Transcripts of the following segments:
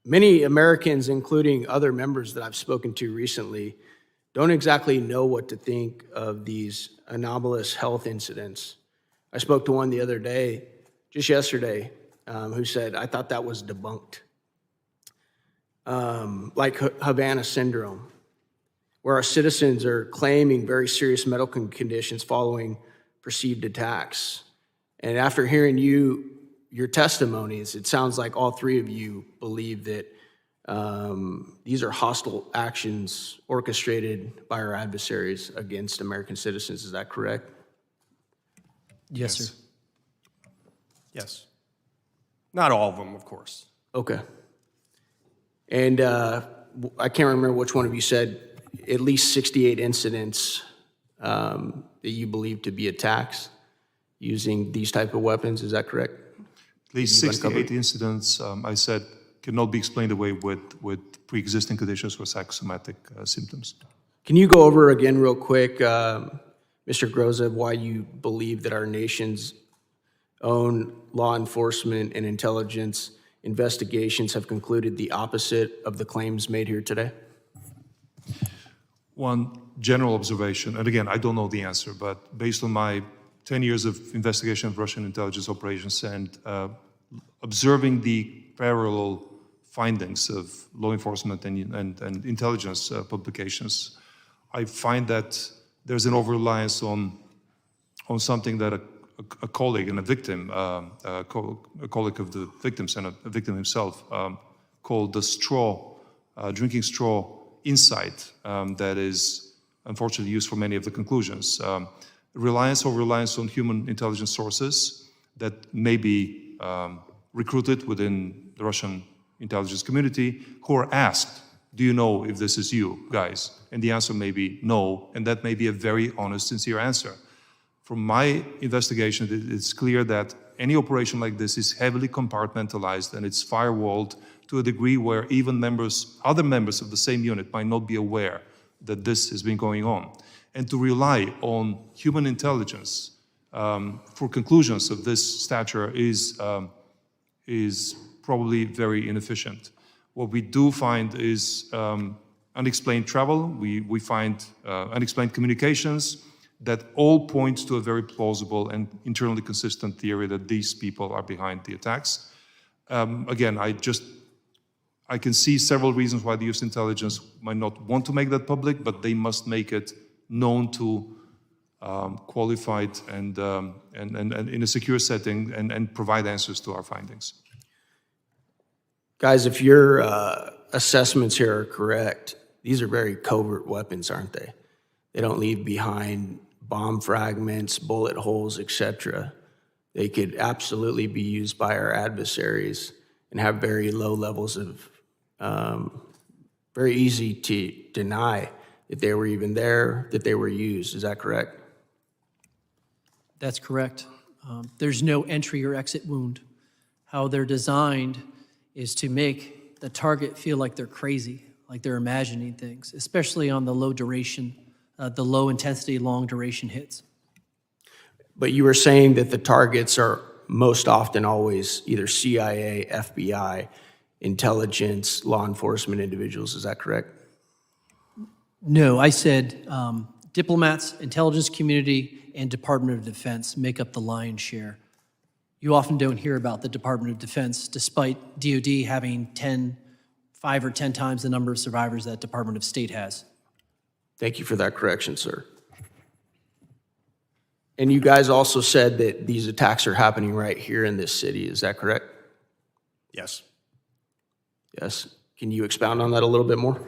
Many Americans, including other members that I've spoken to recently, don't exactly know what to think of these anomalous health incidents. I spoke to one the other day, just yesterday, who said, I thought that was debunked. Like Havana syndrome, where our citizens are claiming very serious medical conditions following perceived attacks. And after hearing your testimonies, it sounds like all three of you believe that these are hostile actions orchestrated by our adversaries against American citizens. Is that correct? Yes, sir. Yes. Not all of them, of course. Okay. And I can't remember which one of you said at least 68 incidents that you believe to be attacks using these type of weapons. Is that correct? At least 68 incidents, I said, cannot be explained away with pre-existing conditions or psychosomatic symptoms. Can you go over again real quick, Mr. Grozev, why you believe that our nation's own law enforcement and intelligence investigations have concluded the opposite of the claims made here today? One general observation, and again, I don't know the answer, but based on my 10 years of investigation of Russian intelligence operations and observing the parallel findings of law enforcement and intelligence publications, I find that there's an over-reliance on something that a colleague and a victim, a colleague of the victims and a victim himself, called the drinking straw insight that is unfortunately used for many of the conclusions. Reliance on human intelligence sources that may be recruited within the Russian intelligence community, who are asked, do you know if this is you guys? And the answer may be no, and that may be a very honest, sincere answer. From my investigation, it's clear that any operation like this is heavily compartmentalized and it's firewalled to a degree where even other members of the same unit might not be aware that this has been going on. And to rely on human intelligence for conclusions of this stature is probably very inefficient. What we do find is unexplained travel. We find unexplained communications that all point to a very plausible and internally consistent theory that these people are behind the attacks. Again, I can see several reasons why the U.S. intelligence might not want to make that public, but they must make it known to qualified and in a secure setting and provide answers to our findings. Guys, if your assessments here are correct, these are very covert weapons, aren't they? They don't leave behind bomb fragments, bullet holes, etc. They could absolutely be used by our adversaries and have very low levels of, very easy to deny that they were even there, that they were used. Is that correct? That's correct. There's no entry or exit wound. How they're designed is to make the target feel like they're crazy, like they're imagining things, especially on the low duration, the low intensity, long duration hits. But you were saying that the targets are most often always either CIA, FBI, intelligence, law enforcement individuals. Is that correct? No, I said diplomats, intelligence community, and Department of Defense make up the lion's share. You often don't hear about the Department of Defense, despite DoD having 5 or 10 times the number of survivors that Department of State has. Thank you for that correction, sir. And you guys also said that these attacks are happening right here in this city. Is that correct? Yes. Yes. Can you expound on that a little bit more?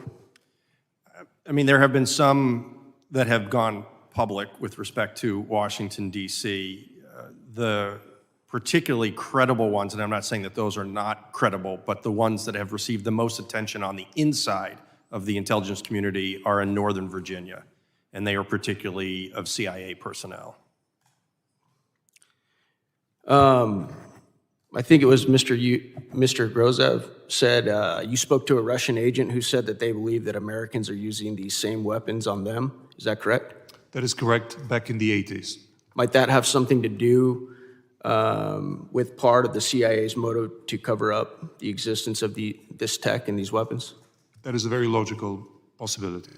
I mean, there have been some that have gone public with respect to Washington, D.C. The particularly credible ones, and I'm not saying that those are not credible, but the ones that have received the most attention on the inside of the intelligence community are in Northern Virginia, and they are particularly of CIA personnel. I think it was Mr. Grozev said you spoke to a Russian agent who said that they believe that Americans are using these same weapons on them. Is that correct? That is correct, back in the 80s. Might that have something to do with part of the CIA's motive to cover up the existence of this tech and these weapons? That is a very logical possibility.